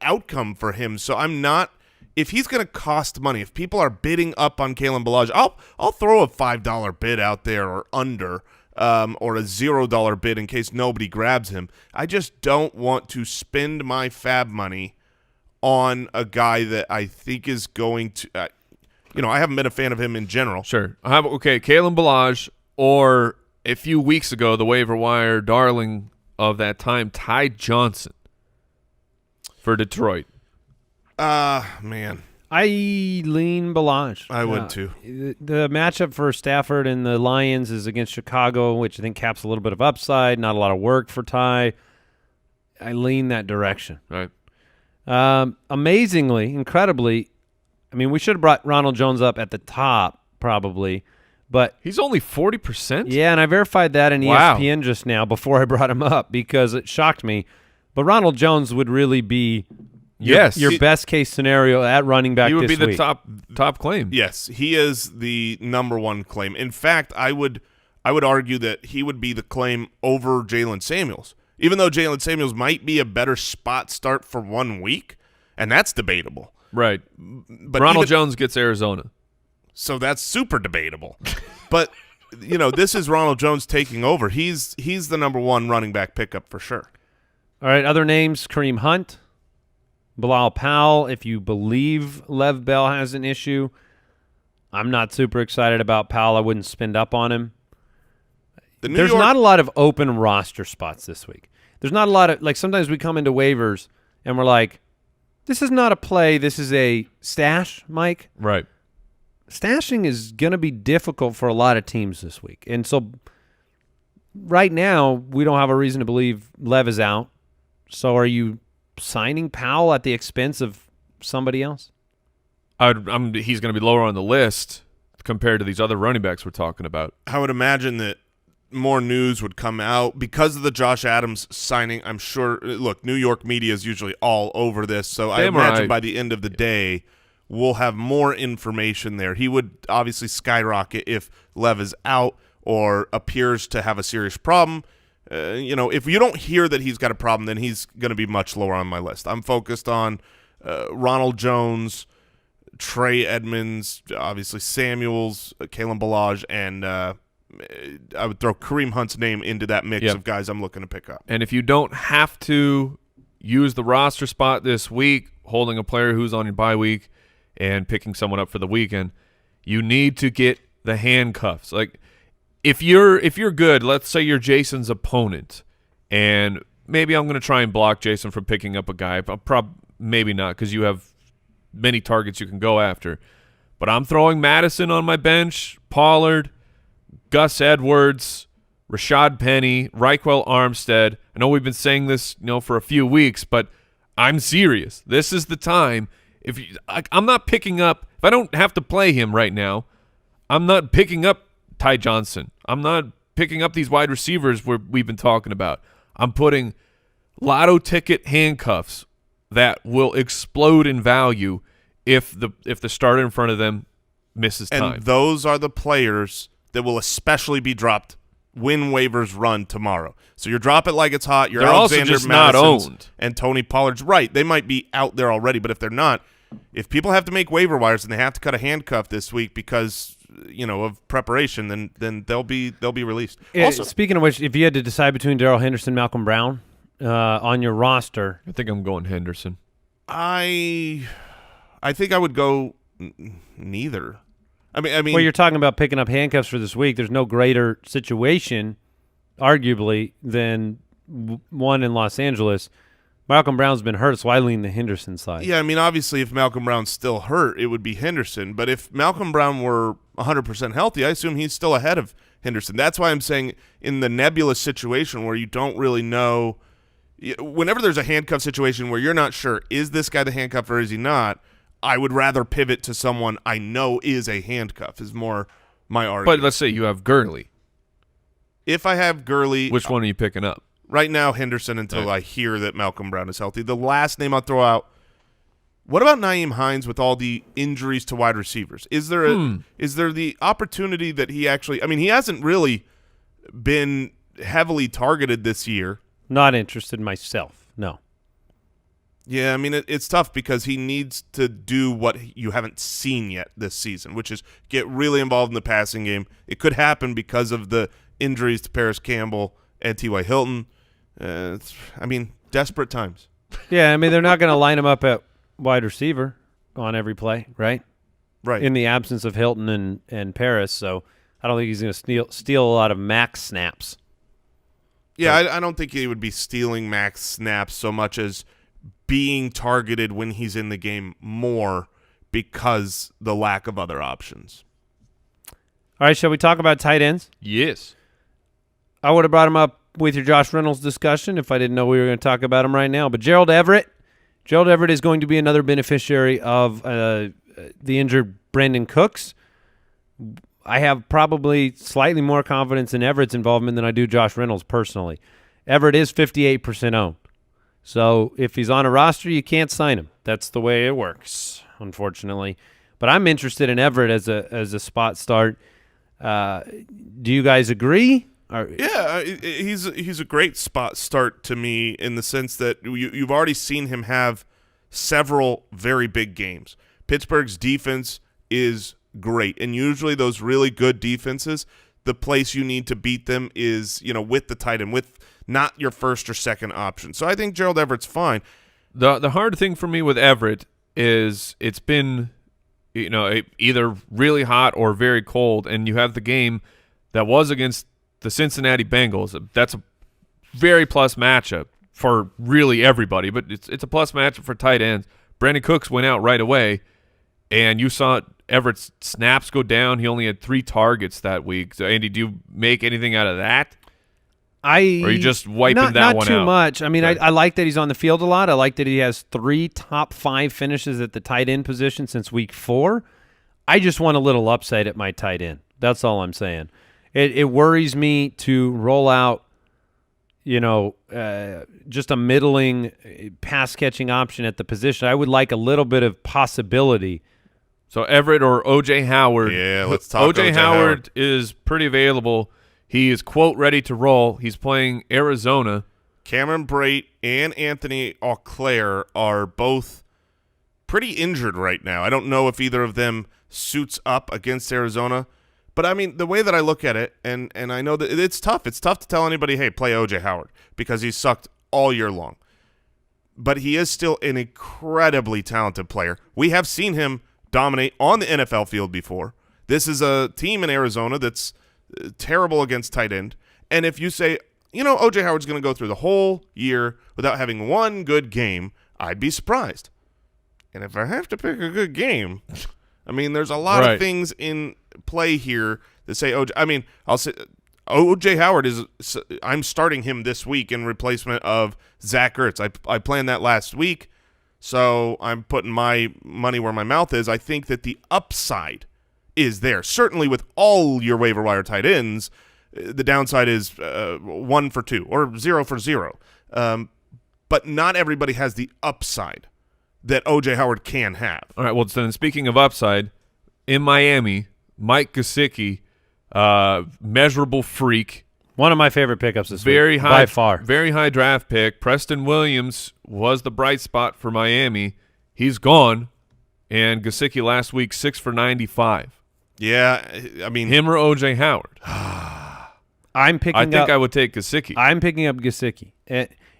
outcome for him. So I'm not – if he's going to cost money, if people are bidding up on Kalen Ballage, I'll throw a $5 bid out there or under – or a $0 bid in case nobody grabs him. I just don't want to spend my fab money on a guy that I think is going to I haven't been a fan of him in general. Sure. Kalen Ballage, or a few weeks ago, the waiver wire darling of that time, Ty Johnson for Detroit. Man. I lean Ballage. I would too. The matchup for Stafford and the Lions is against Chicago, which I think caps a little bit of upside, not a lot of work for Ty. I lean that direction. Right. Amazingly, incredibly, I mean, we should have brought Ronald Jones up at the top probably, but he's only 40%? Yeah, and I verified that in Wow. ESPN just now before I brought him up because it shocked me. But Ronald Jones would really be your best case scenario at running back. He would this be week. the top claim. Yes, he is the number one claim. In fact, I would argue that he would be the claim over Jalen Samuels, even though Jalen Samuels might be a better spot start for 1 week, and that's debatable. Right. But Ronald Jones gets Arizona. So that's super debatable. But this is Ronald Jones taking over. He's the number one running back pickup for sure. All right, other names: Kareem Hunt, Bilal Powell. If you believe Lev Bell has an issue, I'm not super excited about Powell. I wouldn't spend up on him. There's not a lot of open roster spots this week. There's not a lot of, like, sometimes we come into waivers and we're like, this is not a play, this is a stash, Mike. Right. Stashing is going to be difficult for a lot of teams this week. And so right now, we don't have a reason to believe Lev is out. So are you signing Powell at the expense of somebody else? He's going to be lower on the list compared to these other running backs we're talking about. I would imagine that more news would come out because of the Josh Adams signing. I'm sure, look, New York media is usually all over this, so I imagine by the end of the day, we'll have more information there. He would obviously skyrocket if Lev is out or appears to have a serious problem. If you don't hear that he's got a problem, then he's going to be much lower on my list. I'm focused on Ronald Jones, Trey Edmonds, obviously Samuels, Kalen Ballage, and I would throw Kareem Hunt's name into that mix of guys I'm looking to pick up. And if you don't have to use the roster spot this week, holding a player who's on your bye week and picking someone up for the weekend, you need to get the handcuffs. Like, if you're good, let's say you're Jason's opponent, and maybe I'm going to try and block Jason from picking up a guy. Maybe not, because you have many targets you can go after. But I'm throwing Madison on my bench, Pollard, Gus Edwards, Rashad Penny, Raquel Armstead. I know we've been saying this, for a few weeks, but I'm serious. This is the time. I'm not picking up, if I don't have to play him right now, I'm not picking up Ty Johnson. I'm not picking up these wide receivers we've been talking about. I'm putting lotto ticket handcuffs that will explode in value if the starter in front of them misses time. And those are the players that will especially be dropped when waivers run tomorrow. So you drop it like it's hot. You're They're Alexander also just Madison's not owned. And Tony Pollard's right. They might be out there already, but if they're not, if people have to make waiver wires and they have to cut a handcuff this week because of preparation, then they'll be released. Also, speaking of which, if you had to decide between Darrell Henderson, Malcolm Brown on your roster, I think I'm going Henderson. I think I would go neither. I mean, Well, you're talking about picking up handcuffs for this week. There's no greater situation, arguably, than one in Los Angeles. Malcolm Brown's been hurt, so I lean the Henderson side. yeah, I mean, obviously, if Malcolm Brown's still hurt, it would be Henderson. But if Malcolm Brown were 100% healthy, I assume he's still ahead of Henderson. That's why I'm saying in the nebulous situation where you don't really know, whenever there's a handcuff situation where you're not sure, is this guy the handcuff or is he not, I would rather pivot to someone I know is a handcuff is more my argument. But let's say you have Gurley. If I have Gurley, Which one are you picking up? right now Henderson until I hear that Malcolm Brown is healthy. The last name I'll throw out, what about Nyheim Hines with all the injuries to wide receivers? Is there the opportunity that he actually – I mean, he hasn't really been heavily targeted this year. Not interested myself, no. Yeah, I mean, it's tough because he needs to do what you haven't seen yet this season, which is get really involved in the passing game. It could happen because of the injuries to Paris Campbell and T.Y. Hilton. Desperate times. Yeah, I mean, they're not going to line him up at wide receiver on every play, right? Right. In the absence of Hilton and Paris, so I don't think he's going to steal a lot of max snaps. Yeah, I don't think he would be stealing max snaps so much as being targeted when he's in the game more because the lack of other options. All right, shall we talk about tight ends? Yes. I would have brought him up with your Josh Reynolds discussion if I didn't know we were going to talk about him right now. But Gerald Everett is going to be another beneficiary of the injured Brandon Cooks. I have probably slightly more confidence in Everett's involvement than I do Josh Reynolds personally. Everett is 58% owned. So if he's on a roster, you can't sign him. That's the way it works, unfortunately. But I'm interested in Everett as a spot start. Do you guys agree? Yeah, he's a great spot start to me in the sense that you've already seen him have several very big games. Pittsburgh's defense is great, and usually those really good defenses, the place you need to beat them is with the tight end, with not your first or second option. So I think Gerald Everett's fine. The hard thing for me with Everett is it's been either really hot or very cold, and you have the game that was against the Cincinnati Bengals. That's a very plus matchup for really everybody, but it's a plus matchup for tight ends. Brandon Cooks went out right away, and you saw Everett's snaps go down. He only had 3 targets that week. So, Andy, do you make anything out of that? Or are you just wiping that one out? Not too much. I mean, okay. I like that he's on the field a lot. I like that he has 3 top 5 finishes at the tight end position since week 4. I just want a little upside at my tight end. That's all I'm saying. It worries me to roll out, just a middling pass-catching option at the position. I would like a little bit of possibility. So Everett or O.J. Howard. Yeah, let's talk O.J. Howard is pretty available. He is, quote, ready to roll. He's playing Arizona. Cameron Brate and Anthony Auclair are both pretty injured right now. I don't know if either of them suits up against Arizona. But, I mean, the way that I look at it, and I know that it's tough. It's tough to tell anybody, hey, play O.J. Howard, because he's sucked all year long. But he is still an incredibly talented player. We have seen him dominate on the NFL field before. This is a team in Arizona that's terrible against tight end. And if you say, O.J. Howard's going to go through the whole year without having one good game, I'd be surprised. And if I have to pick a good game, I mean, there's a lot of things in play here that say I'll say O.J. Howard I'm starting him this week in replacement of Zach Ertz. I planned that last week, so I'm putting my money where my mouth is. I think that the upside is there. Certainly with all your waiver wire tight ends, the downside is 1 for 2 or 0 for 0. But not everybody has the upside that O.J. Howard can have. All right, well, then speaking of upside, in Miami, Mike Gesicki, measurable freak. One of my favorite pickups this week, by far. Very high draft pick. Preston Williams was the bright spot for Miami. He's gone. And Gesicki last week, 6 for 95. Yeah, I mean. Him or O.J. Howard? I think I would take Gesicki. I'm picking up Gesicki.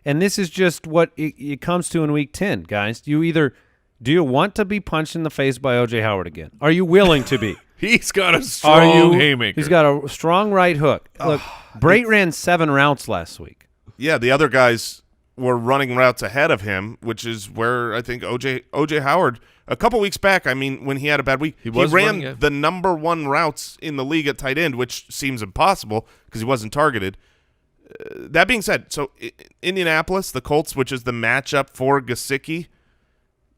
And this is just what it comes to in Week 10, guys. Do you want to be punched in the face by O.J. Howard again? Are you willing to be? He's got a strong haymaker. He's got a strong right hook. Look, Brait ran 7 routes last week. Yeah, the other guys were running routes ahead of him, which is where I think OJ Howard a couple weeks back, I mean, when he had a bad week, he ran the number 1 routes in the league at tight end, which seems impossible because he wasn't targeted. That being said, so Indianapolis, the Colts, which is the matchup for Gesicki,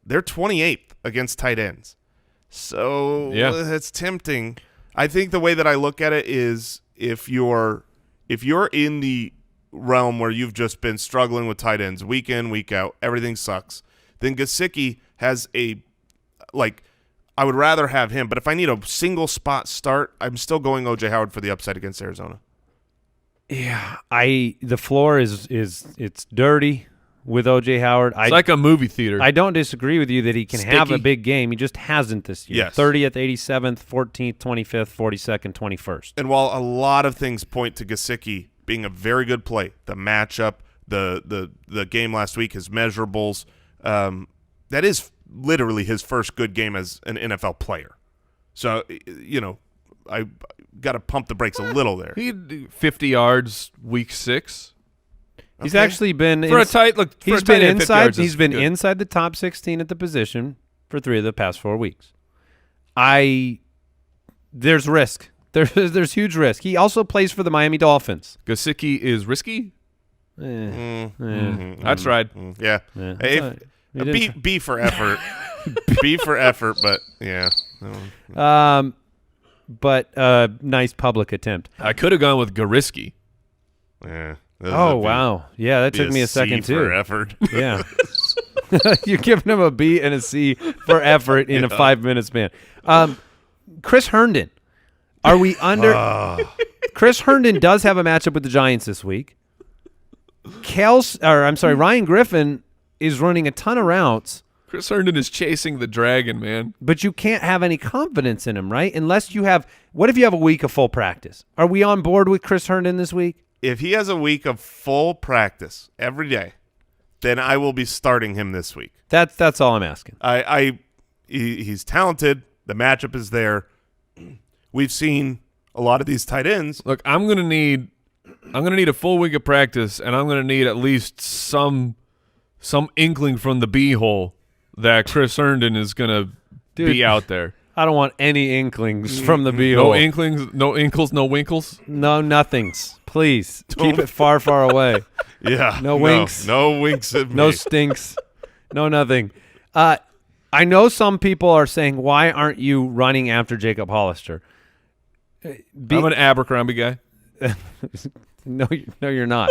they're 28th against tight ends. So it's tempting. I think the way that I look at it is if you're in the realm where you've just been struggling with tight ends week in, week out, everything sucks, then Gesicki has I would rather have him, but if I need a single spot start, I'm still going OJ Howard for the upside against Arizona. Yeah, the floor is it's dirty with OJ Howard. It's like a movie theater. I don't disagree with you that he can have a big game. He just hasn't this year. Yes. 30th, 87th, 14th, 25th, 42nd, 21st. And while a lot of things point to Gesicki being a very good play, the matchup, the game last week, his measurables, that is literally his first good game as an NFL player. So, I got to pump the brakes a little there. He had 50 yards week 6. He's actually been He's been inside. He's been inside the top 16 at the position for 3 of the past 4 weeks. There's risk. There's huge risk. He also plays for the Miami Dolphins. Gesicki is risky. That's right. Yeah. B for effort. B for effort, but yeah. But nice public attempt. I could have gone with Gariski. Yeah. Oh, wow. Yeah, that took me a second, C too. for effort. Yeah. You're giving him a B and a C for effort in a 5-minute span. Chris Herndon. Are we under? Chris Herndon does have a matchup with the Giants this week. Ryan Griffin is running a ton of routes. Chris Herndon is chasing the dragon, man. But you can't have any confidence in him, right? Unless you have – what if you have a week of full practice? Are we on board with Chris Herndon this week? If he has a week of full practice every day, then I will be starting him this week. That's all I'm asking. He's talented. The matchup is there. We've seen a lot of these tight ends. Look, I'm gonna need a full week of practice, and I'm gonna need at least some inkling from the B-hole that Chris Herndon is gonna be out there. I don't want any inklings from the B-hole. No inklings, no inkles, no winkles? No nothings. Please keep it far, far away. Yeah. No winks. No winks at me. No stinks. No nothing. I know some people are saying, why aren't you running after Jacob Hollister? I'm an Abercrombie guy. No, you're not.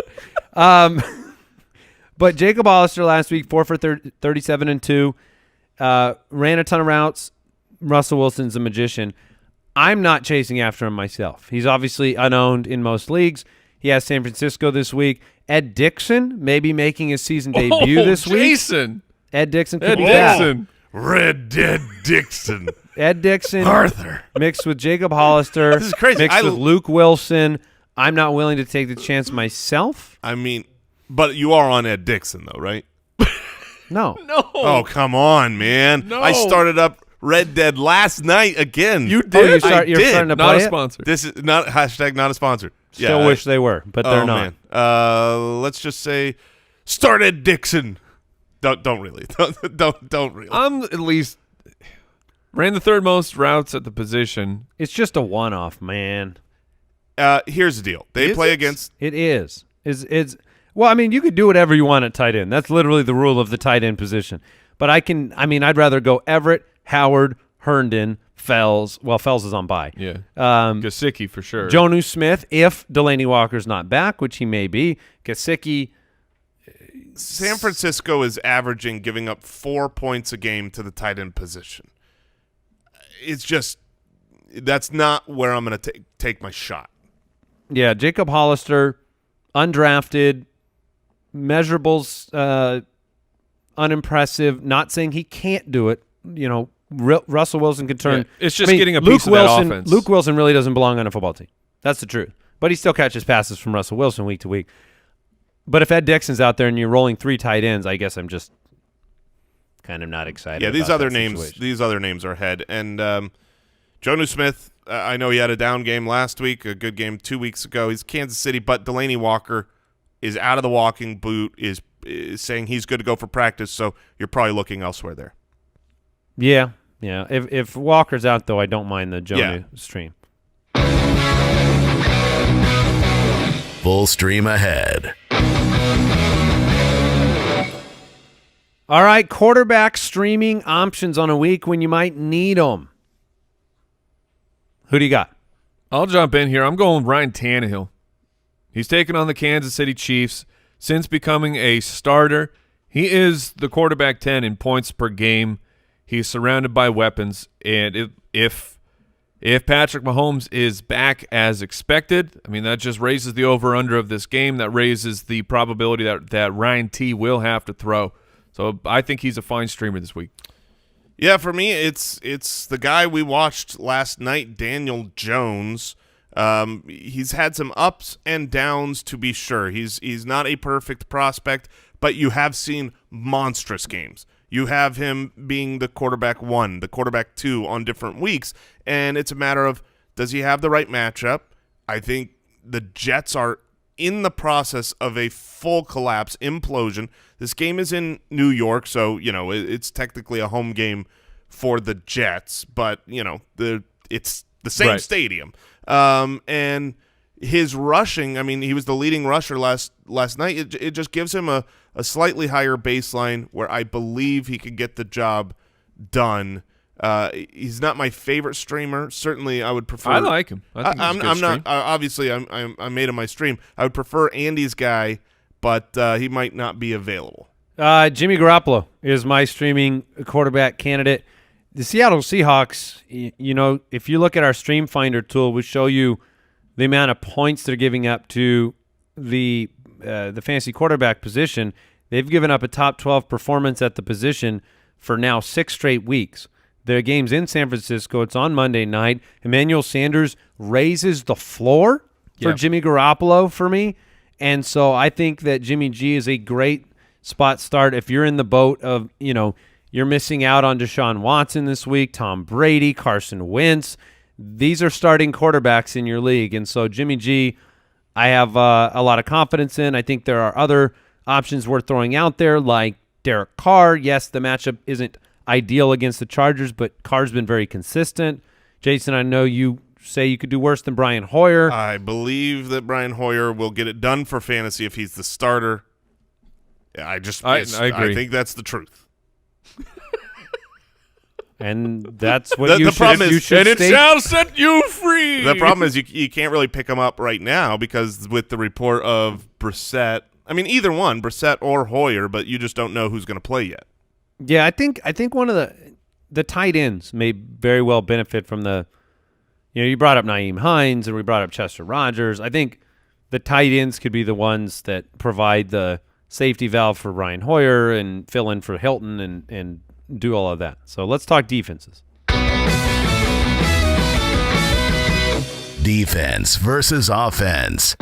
But Jacob Hollister last week, 4 for 37 and 2, ran a ton of routes. Russell Wilson's a magician. I'm not chasing after him myself. He's obviously unowned in most leagues. He has San Francisco this week. Ed Dickson maybe making his season debut this week. Jason. Ed Dickson could Ed be back. Dixon. Red Dead Dixon. Ed Dickson. Arthur. Mixed with Jacob Hollister. This is crazy. Mixed with Luke Wilson. I'm not willing to take the chance myself. I mean, but you are on Ed Dickson, though, right? No. No. Oh, come on, man. No. I started up Red Dead last night again. You did? Oh, you're I starting to Not play a it? sponsor. This is not not a sponsor. Still wish they were, but they're not. Man. Let's just say start Ed Dickson. Don't really. Don't really. I'm at least ran the 3rd most routes at the position. It's just a one-off, man. Here's the deal. They play against. It is. It's well, I mean, you could do whatever you want at tight end. That's literally the rule of the tight end position. But I'd rather go Everett, Howard, Herndon, Fells. Well, Fells is on bye. Yeah. Gesicki for sure. Jonnu Smith, if Delaney Walker's not back, which he may be. Gesicki. San Francisco is averaging giving up 4 points a game to the tight end position. It's just that's not where I'm going to take my shot. Yeah, Jacob Hollister, undrafted, measurables, unimpressive. Not saying he can't do it. Russell Wilson can turn. Yeah, it's just getting a piece of that offense. Luke Wilson really doesn't belong on a football team. That's the truth. But he still catches passes from Russell Wilson week to week. But if Ed Dixon's out there and you're rolling 3 tight ends, I guess I'm just kind of not excited. Yeah, about these other that names. situation. These other names are ahead, and Jonnu Smith, I know he had a down game last week, a good game 2 weeks ago. He's Kansas City, but Delaney Walker is out of the walking boot, is saying he's good to go for practice, so you're probably looking elsewhere there. Yeah. If Walker's out, though, I don't mind the Jonnu stream. Full stream ahead. All right, quarterback streaming options on a week when you might need them. Who do you got? I'll jump in here. I'm going Ryan Tannehill. He's taken on the Kansas City Chiefs. Since becoming a starter, he is the quarterback 10 in points per game. He's surrounded by weapons, and if Patrick Mahomes is back as expected, I mean, that just raises the over-under of this game. That raises the probability that Ryan T will have to throw. So I think he's a fine streamer this week. Yeah, for me, it's the guy we watched last night, Daniel Jones. He's had some ups and downs, to be sure. He's not a perfect prospect, but you have seen monstrous games. You have him being the quarterback 1, the quarterback 2 on different weeks, and it's a matter of, does he have the right matchup? I think the Jets are in the process of a full collapse, implosion. This game is in New York, so, it's technically a home game for the Jets, but, it's the same stadium. And his rushing, I mean, he was the leading rusher last night. It just gives him a slightly higher baseline where I believe he could get the job done. He's not my favorite streamer. Certainly, I would prefer. I like him. I think he's a good I'm stream. not. Obviously, I made him my stream. I would prefer Andy's guy, but he might not be available. Jimmy Garoppolo is my streaming quarterback candidate. The Seattle Seahawks, if you look at our Stream Finder tool, we show you the amount of points they're giving up to the fantasy quarterback position. They've given up a top 12 performance at the position for now 6 straight weeks. Their game's in San Francisco. It's on Monday night. Emmanuel Sanders raises the floor for Jimmy Garoppolo for me. And so I think that Jimmy G is a great spot start if you're in the boat of, you're missing out on Deshaun Watson this week, Tom Brady, Carson Wentz. These are starting quarterbacks in your league. And so Jimmy G, I have a lot of confidence in. I think there are other options worth throwing out there like Derek Carr. Yes, the matchup isn't ideal against the Chargers, but Carr's been very consistent. Jason, I know you say you could do worse than Brian Hoyer. I believe that Brian Hoyer will get it done for fantasy if he's the starter. I agree. I think that's the truth. And that's what you should it shall set you free. The problem is you can't really pick him up right now because with the report of Brissett, I mean, either one, Brissett or Hoyer, but you just don't know who's going to play yet. Yeah, I think one of the tight ends may very well benefit from the, you brought up Nyheim Hines and we brought up Chester Rogers. I think the tight ends could be the ones that provide the safety valve for Brian Hoyer and fill in for Hilton and do all of that. So let's talk defenses. Defense versus offense.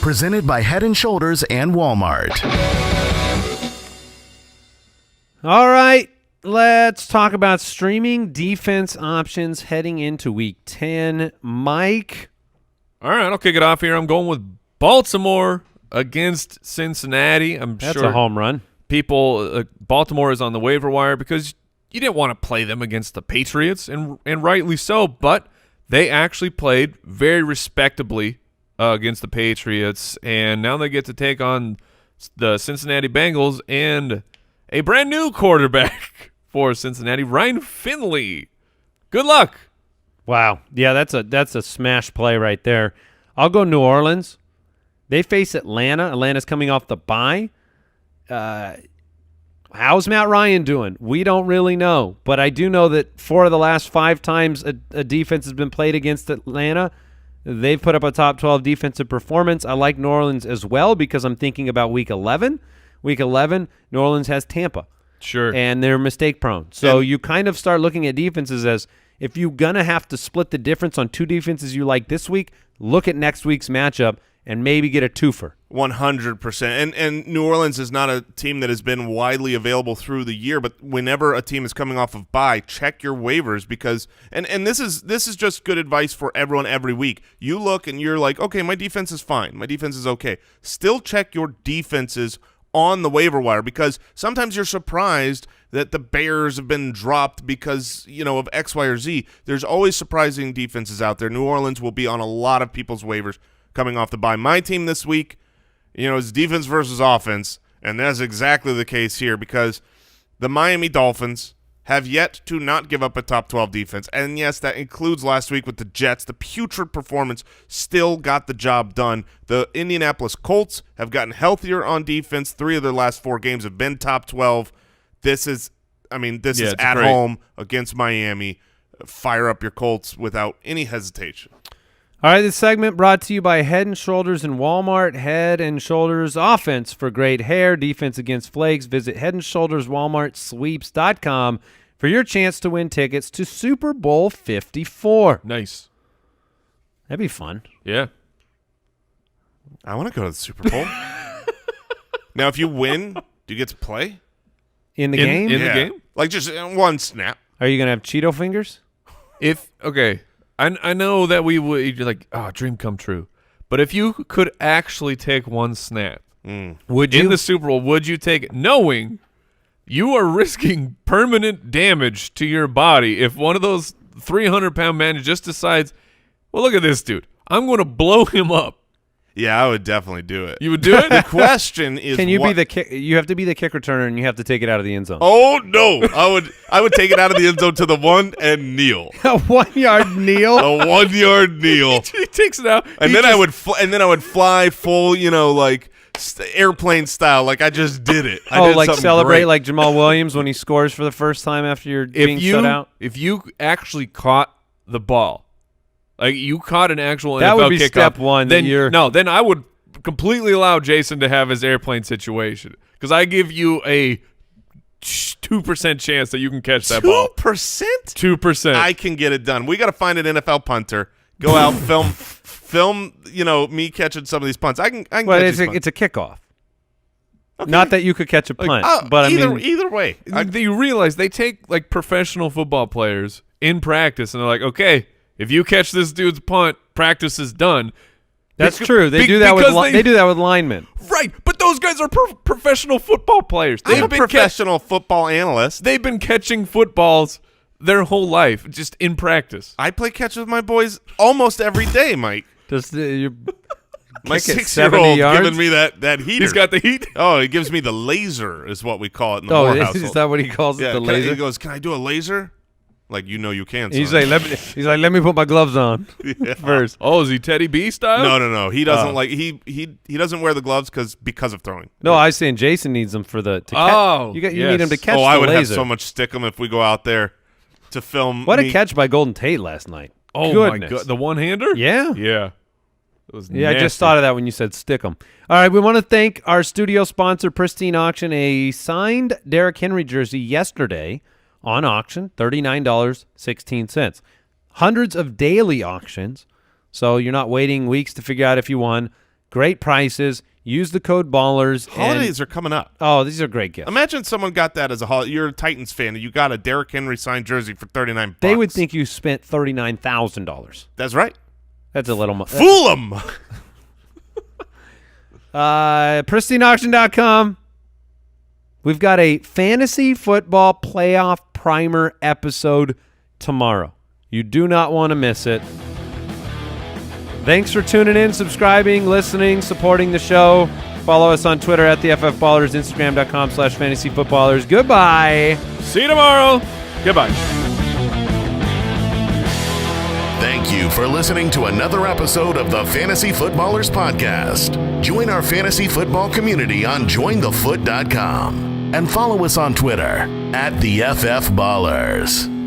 Presented by Head & Shoulders and Walmart. All right, let's talk about streaming defense options heading into Week 10. Mike? All right, I'll kick it off here. I'm going with Baltimore against Cincinnati. That's a home run. People, Baltimore is on the waiver wire because you didn't want to play them against the Patriots, and rightly so, but they actually played very respectably against the Patriots, and now they get to take on the Cincinnati Bengals and a brand new quarterback for Cincinnati, Ryan Finley. Good luck. Wow. Yeah, that's a smash play right there. I'll go New Orleans. They face Atlanta. Atlanta's coming off the bye. How's Matt Ryan doing? We don't really know, but I do know that 4 of the last 5 times a defense has been played against Atlanta, they've put up a top 12 defensive performance. I like New Orleans as well because I'm thinking about Week 11. Week 11, New Orleans has Tampa. Sure. And they're mistake prone. So you kind of start looking at defenses as if you're going to have to split the difference on 2 defenses you like this week, look at next week's matchup and maybe get a twofer. 100%. And New Orleans is not a team that has been widely available through the year, but whenever a team is coming off of bye, check your waivers because and this is just good advice for everyone every week. You look and you're like, okay, my defense is fine. My defense is okay. Still check your defenses on the waiver wire because sometimes you're surprised that the Bears have been dropped because, of X, Y, or Z. There's always surprising defenses out there. New Orleans will be on a lot of people's waivers coming off the bye. My team this week, is defense versus offense, and that's exactly the case here because the Miami Dolphins have yet to not give up a top 12 defense. And, yes, that includes last week with the Jets. The putrid performance still got the job done. The Indianapolis Colts have gotten healthier on defense. 3 of their last 4 games have been top 12. This is at home against Miami. Fire up your Colts without any hesitation. All right, this segment brought to you by Head & Shoulders and Walmart. Head & Shoulders offense for great hair, defense against flakes. Visit Head & Shoulders Walmart Sweeps.com for your chance to win tickets to Super Bowl 54. Nice. That'd be fun. Yeah. I want to go to the Super Bowl. Now, if you win, do you get to play? In the game? In the game? Like just one snap. Are you going to have Cheeto fingers? I know that we would, you're like, dream come true. But if you could actually take one snap, would you? In the Super Bowl, would you take it knowing you are risking permanent damage to your body if one of those 300-pound men just decides, well, look at this dude. I'm going to blow him up. Yeah, I would definitely do it. You would do it? The question is, can you be the kick? You have to be the kick returner, and you have to take it out of the end zone. Oh no, I would take it out of the end zone to the 1 and kneel. A 1 yard kneel. A 1 yard kneel. He takes it out, and then I would fly full, like airplane style, like I just did it. I did like celebrate great. like Jamal Williams when he scores for the first time after you're being shut out. If you actually caught the ball. Like you caught an actual that NFL would be kickoff, step one. Then I would completely allow Jason to have his airplane situation because I give you a 2% chance that you can catch that ball. 2%? 2%. I can get it done. We got to find an NFL punter. Go out, film. Me catching some of these punts. I can. Well, catch it's a kickoff. Okay. Not that you could catch a punt, but either way, you realize they take like professional football players in practice, and they're like, okay. If you catch this dude's punt, practice is done. That's true. They do that with linemen. Right, but those guys are professional football players. I'm a professional football analyst. They've been catching footballs their whole life, just in practice. I play catch with my boys almost every day, Mike. My 6-year-old giving me that heater. He's got the heat. Oh, he gives me the laser, is what we call it in the Moore household. Is that what he calls it? The laser. He goes, "Can I do a laser?" Like you can. He's like, let me put my gloves on first. Oh, is he Teddy B style? No. He doesn't like he doesn't wear the gloves because of throwing. No, I was saying Jason needs them for the. You need him to catch. I would laser. have so much stickum if we go out there to film. What a catch by Golden Tate last night. Oh goodness. My god, the one-hander. Yeah. It was I just thought of that when you said stick 'em. All right, we want to thank our studio sponsor, Pristine Auction. A signed Derrick Henry jersey yesterday. On auction, $39.16. Hundreds of daily auctions, so you're not waiting weeks to figure out if you won. Great prices. Use the code BALLERS. Holidays are coming up. Oh, these are great gifts. Imagine someone got that as a holiday. You're a Titans fan, and you got a Derrick Henry signed jersey for $39. They would think you spent $39,000. That's right. That's a little. Fool them. PristineAuction.com. We've got a fantasy football playoff primer episode tomorrow. You do not want to miss it. Thanks for tuning in, subscribing, listening, supporting the show. Follow us on Twitter at the FFBallers, Instagram.com/fantasyfootballers. Goodbye. See you tomorrow. Goodbye. Thank you for listening to another episode of the Fantasy Footballers Podcast. Join our fantasy football community on jointhefoot.com and follow us on Twitter at the FFBallers.